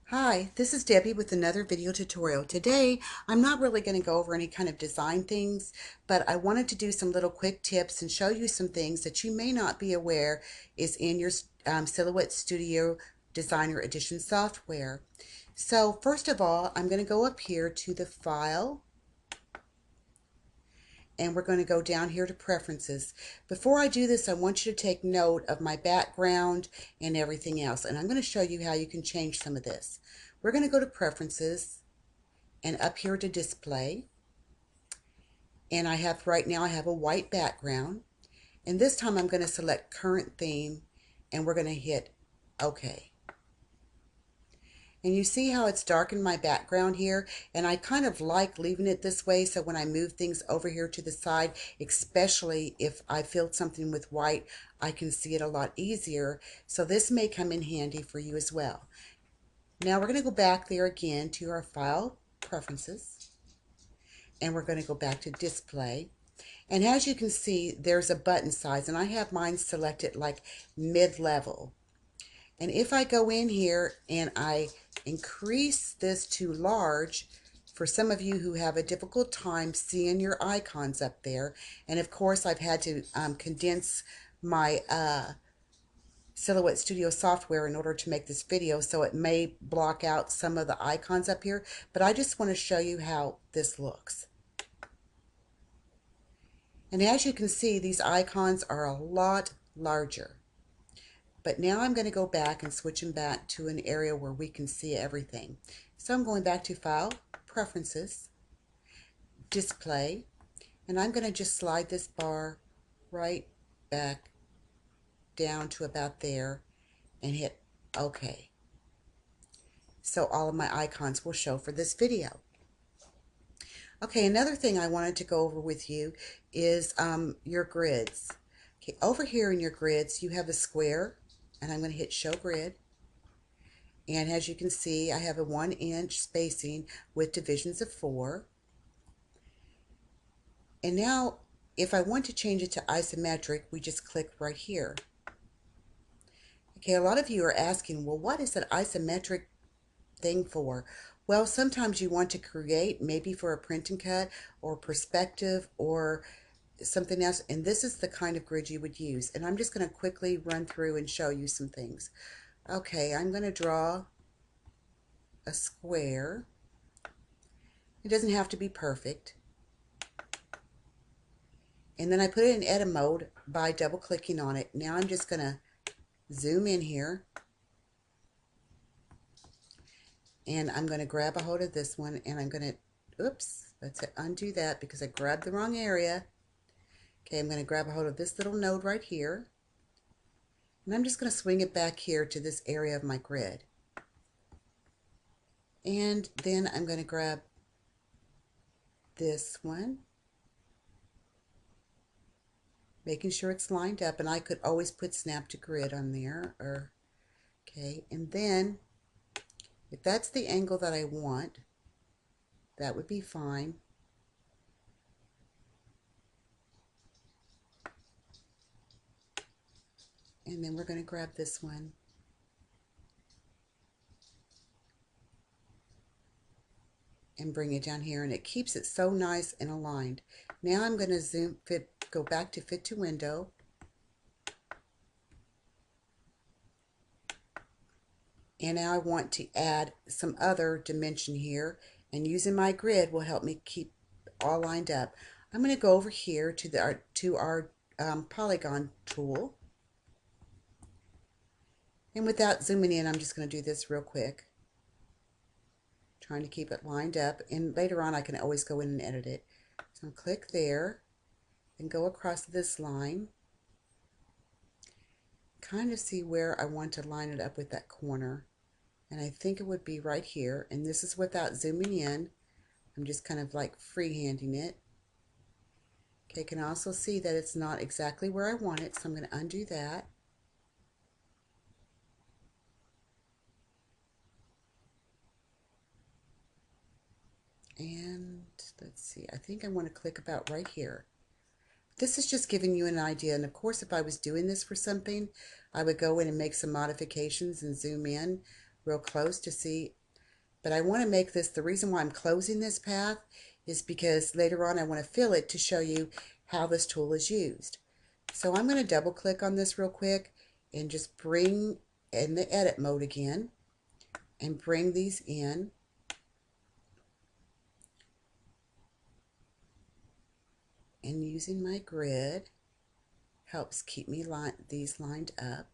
Hi, this is Debbie with another video tutorial. Today, I'm not really going to go over any kind of design things, but I wanted to do some little quick tips and show you some things that you may not be aware is in your Silhouette Studio Designer Edition software. So first of all, I'm going to go up here to the File, and we're going to go down here to Preferences. Before I do this, I want you to take note of my background and everything else, and I'm going to show you how you can change some of this. We're going to go to Preferences and up here to Display, and right now I have a white background, and this time I'm going to select Current Theme, and we're going to hit OK. And you see how it's darkened my background here, and I kind of like leaving it this way so when I move things over here to the side, especially if I filled something with white, I can see it a lot easier. So this may come in handy for you as well. Now we're going to go back there again to our File, Preferences, and we're going to go back to Display. And as you can see, there's a button size, and I have mine selected like mid-level. And if I go in here and I increase this to large, for some of you who have a difficult time seeing your icons up there, and of course I've had to condense my Silhouette Studio software in order to make this video, so it may block out some of the icons up here, but I just want to show you how this looks. And as you can see, these icons are a lot larger. But now I'm going to go back and switch them back to an area where we can see everything. So I'm going back to File, Preferences, Display, and I'm going to just slide this bar right back down to about there and hit OK. So all of my icons will show for this video. Okay, another thing I wanted to go over with you is your grids. Okay, over here in your grids, you have a square, and I'm going to hit Show Grid. And as you can see, I have a 1-inch spacing with divisions of 4. And now, if I want to change it to isometric, we just click right here. Okay, a lot of you are asking, well, what is an isometric thing for? Well, sometimes you want to create, maybe for a print and cut or perspective or something else, and this is the kind of grid you would use. And I'm just going to quickly run through and show you some things. Okay, I'm going to draw a square. It doesn't have to be perfect. And then I put it in edit mode by double clicking on it. Now I'm just going to zoom in here, and I'm going to grab a hold of this one, and I'm going to, oops, let's undo that because I grabbed the wrong area. Okay, I'm going to grab a hold of this little node right here, and I'm just going to swing it back here to this area of my grid. And then I'm going to grab this one, making sure it's lined up, and I could always put snap to grid on there, or okay, and then if that's the angle that I want, that would be fine. And then we're going to grab this one and bring it down here, and it keeps it so nice and aligned. Now I'm going to go back to Fit to Window, and now I want to add some other dimension here, and using my grid will help me keep all lined up. I'm going to go over here to our polygon tool, and without zooming in, I'm just going to do this real quick, trying to keep it lined up, and later on I can always go in and edit it. So click there and go across this line, kind of see where I want to line it up with that corner, and I think it would be right here, and this is without zooming in. I'm just kind of like freehanding it. Okay, you can also see that it's not exactly where I want it, so I'm going to undo that. And let's see, I think I want to click about right here. This is just giving you an idea, and of course if I was doing this for something, I would go in and make some modifications and zoom in real close to see But I want to make this, the reason why I'm closing this path is because later on I want to fill it to show you how this tool is used. So I'm going to double click on this real quick and just bring in the edit mode again and bring these in. And using my grid helps keep me these lined up.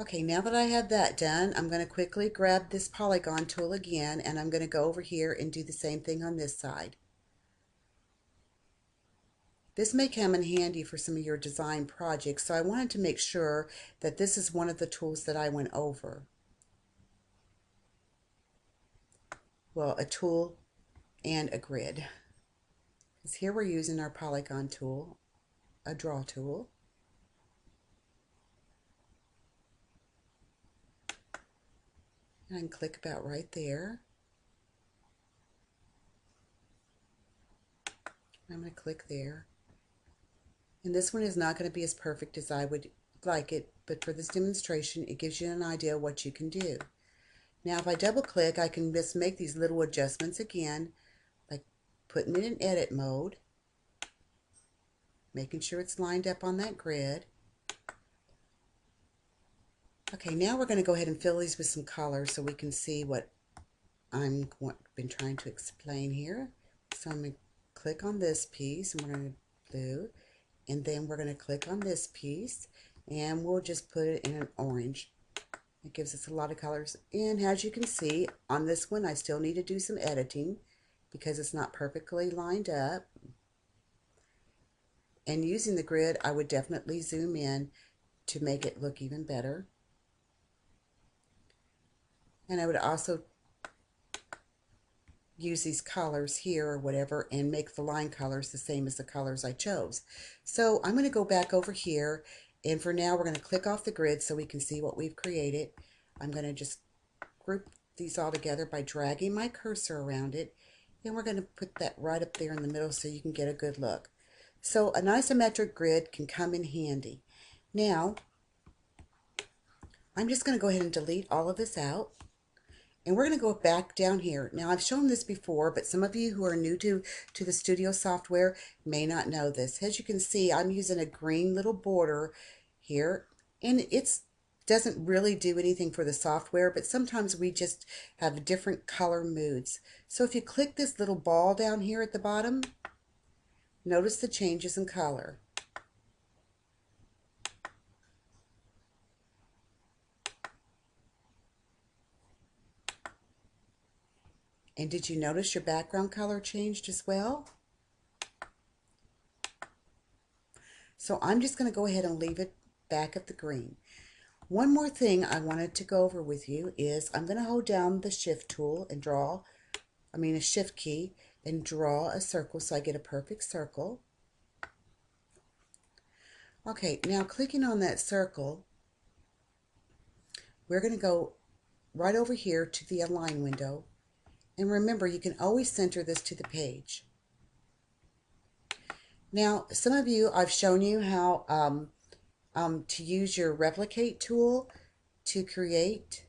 Okay, now that I have that done, I'm going to quickly grab this polygon tool again, and I'm going to go over here and do the same thing on this side. This may come in handy for some of your design projects, so I wanted to make sure that this is one of the tools that I went over. Well, a tool and a grid. Because here we're using our polygon tool, a draw tool. And I can click about right there. I'm going to click there. And this one is not going to be as perfect as I would like it, but for this demonstration, it gives you an idea of what you can do. Now, if I double click, I can just make these little adjustments again by putting it in edit mode, making sure it's lined up on that grid. Okay, now we're going to go ahead and fill these with some color so we can see what I've been trying to explain here. So I'm going to click on this piece, and we're going to blue, and then we're going to click on this piece, and we'll just put it in an orange. It gives us a lot of colors, and as you can see, on this one I still need to do some editing because it's not perfectly lined up. And using the grid, I would definitely zoom in to make it look even better. And I would also use these colors here or whatever and make the line colors the same as the colors I chose. So I'm going to go back over here, and for now we're going to click off the grid so we can see what we've created. I'm going to just group these all together by dragging my cursor around it, and we're going to put that right up there in the middle so you can get a good look. So an isometric grid can come in handy. Now I'm just going to go ahead and delete all of this out. And we're going to go back down here. Now, I've shown this before, but some of you who are new to the studio software may not know this. As you can see, I'm using a green little border here, and it doesn't really do anything for the software, but sometimes we just have different color moods. So if you click this little ball down here at the bottom, notice the changes in color. And did you notice your background color changed as well? So I'm just going to go ahead and leave it back at the green. One more thing I wanted to go over with you is I'm going to hold down the shift tool and a shift key and draw a circle so I get a perfect circle. Okay, now clicking on that circle, we're going to go right over here to the align window. And remember, you can always center this to the page. Now, some of you, I've shown you how to use your replicate tool to create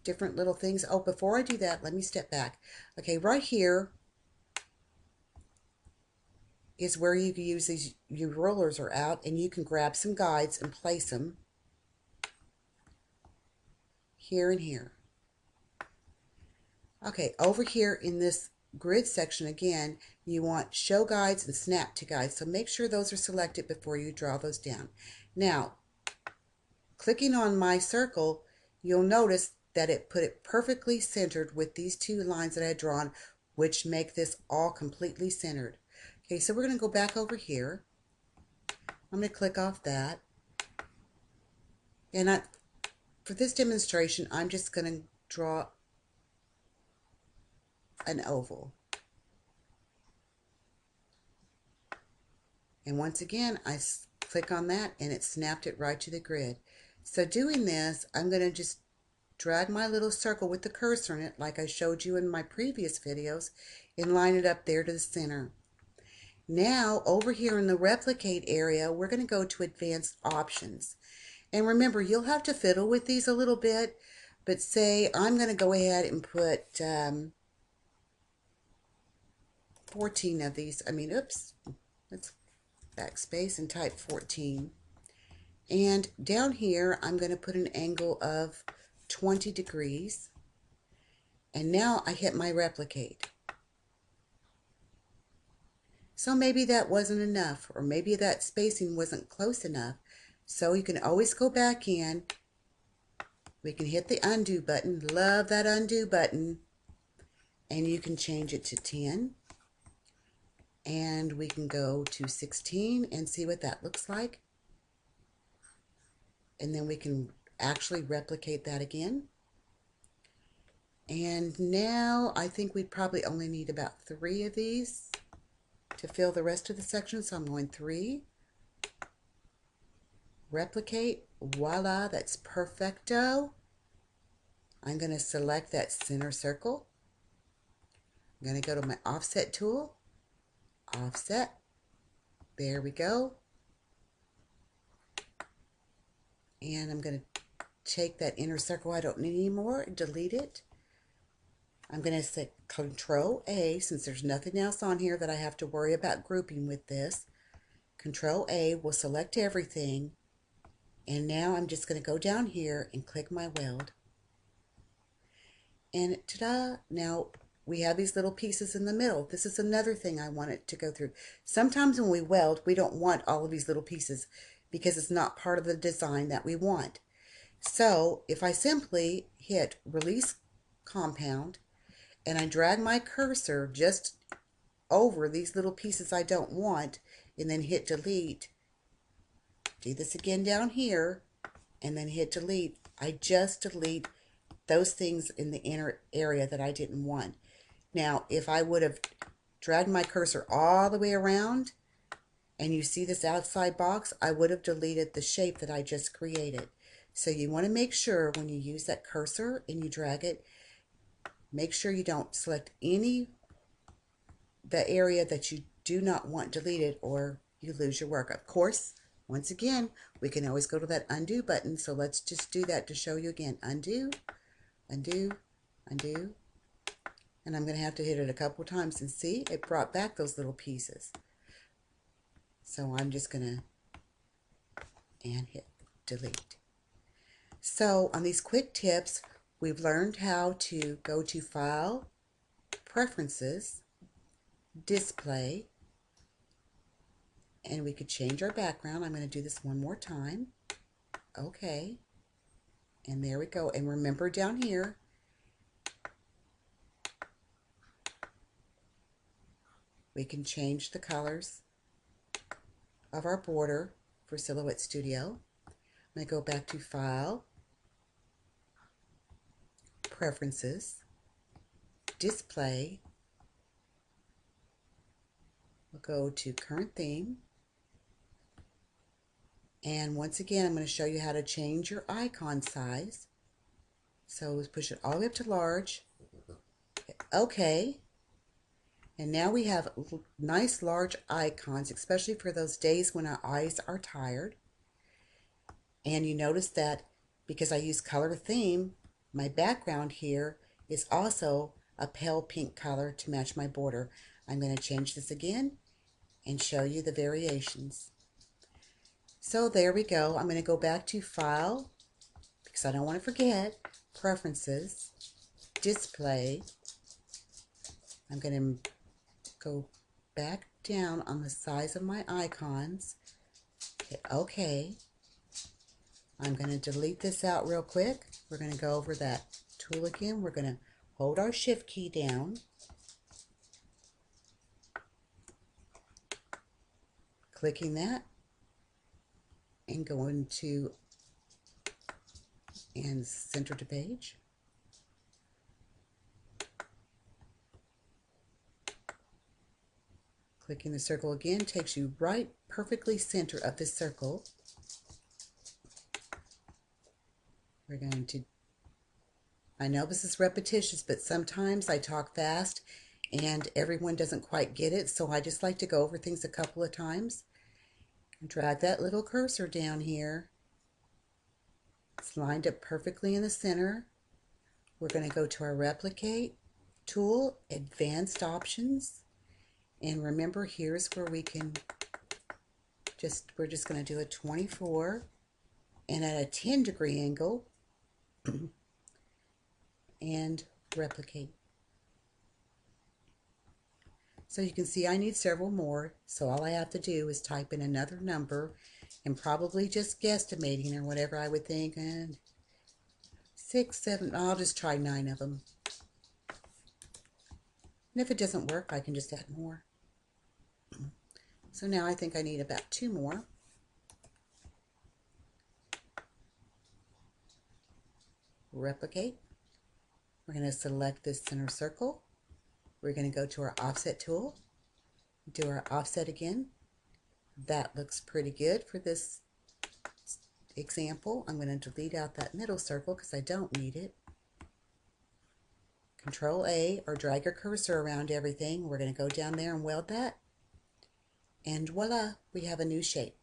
different little things. Oh, before I do that, let me step back. Okay, right here is where you can use these, your rollers are out, and you can grab some guides and place them here and here. Okay, over here in this grid section again, you want show guides and snap to guides. So make sure those are selected before you draw those down. Now, clicking on my circle, you'll notice that it put it perfectly centered with these two lines that I had drawn, which make this all completely centered. Okay, so we're going to go back over here. I'm going to click off that. And for this demonstration, I'm just going to draw an oval. And once again, I click on that and it snapped it right to the grid. So doing this, I'm going to just drag my little circle with the cursor in it, like I showed you in my previous videos, and line it up there to the center. Now, over here in the replicate area, we're going to go to advanced options. And remember, you'll have to fiddle with these a little bit, but say I'm going to go ahead and put 14 of these. Oops, let's backspace and type 14. And down here, I'm going to put an angle of 20 degrees. And now I hit my replicate. So maybe that wasn't enough, or maybe that spacing wasn't close enough. So you can always go back in. We can hit the undo button. Love that undo button. And you can change it to 10. And we can go to 16 and see what that looks like. And then we can actually replicate that again. And now I think we probably only need about 3 of these to fill the rest of the section. So I'm going 3, replicate, voila, that's perfecto. I'm going to select that center circle. I'm going to go to my offset tool, offset, there we go. And I'm going to take that inner circle I don't need anymore, delete it. I'm going to say Control A, since there's nothing else on here that I have to worry about grouping with this. Control A will select everything. And now I'm just going to go down here and click my weld. And ta-da! Now we have these little pieces in the middle. This is another thing I wanted to go through. Sometimes when we weld, we don't want all of these little pieces because it's not part of the design that we want. So if I simply hit Release Compound and I drag my cursor just over these little pieces I don't want and then hit Delete, do this again down here and then hit Delete, I just delete those things in the inner area that I didn't want. Now, if I would have dragged my cursor all the way around and you see this outside box, I would have deleted the shape that I just created. So you want to make sure when you use that cursor and you drag it, make sure you don't select the area that you do not want deleted or you lose your work. Of course, once again, we can always go to that undo button. So let's just do that to show you again. Undo, undo, undo. And I'm going to have to hit it a couple times and see, it brought back those little pieces. So I'm just going to hit delete. So on these quick tips, we've learned how to go to File, Preferences, Display, and we could change our background. I'm going to do this one more time. Okay. And there we go. And remember down here, we can change the colors of our border for Silhouette Studio. I'm going to go back to File, Preferences, Display. We'll go to Current Theme. And once again, I'm going to show you how to change your icon size. So let's push it all the way up to large. Okay. And now we have nice large icons, especially for those days when our eyes are tired. And you notice that because I use color theme, my background here is also a pale pink color to match my border. I'm going to change this again and show you the variations. So there we go. I'm going to go back to File, because I don't want to forget, Preferences, Display. I'm going to go back down on the size of my icons, hit OK. I'm going to delete this out real quick. We're going to go over that tool again. We're going to hold our Shift key down, clicking that, and going to and center to page. Clicking the circle again takes you right perfectly center of this circle. We're going to, I know this is repetitious, but sometimes I talk fast and everyone doesn't quite get it, so I just like to go over things a couple of times. Drag that little cursor down here It's lined up perfectly in the center. We're going to go to our replicate tool, advanced options, and remember here's where we can we're just going to do a 24 and at a 10-degree angle and replicate. So you can see I need several more, so all I have to do is type in another number and probably just guesstimating or whatever I would think, and 6, 7, I'll just try 9 of them. And if it doesn't work, I can just add more. So now I think I need about 2 more. Replicate. We're going to select this center circle. We're going to go to our offset tool, do our offset again. That looks pretty good for this example. I'm going to delete out that middle circle because I don't need it. Control A or drag your cursor around everything. We're going to go down there and weld that. And voila, we have a new shape.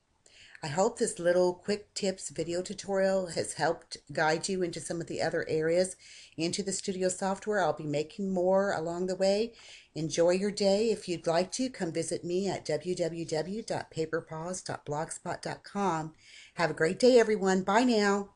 I hope this little quick tips video tutorial has helped guide you into some of the other areas into the studio software. I'll be making more along the way. Enjoy your day. If you'd like to, come visit me at www.paperpaws.blogspot.com. Have a great day, everyone. Bye now.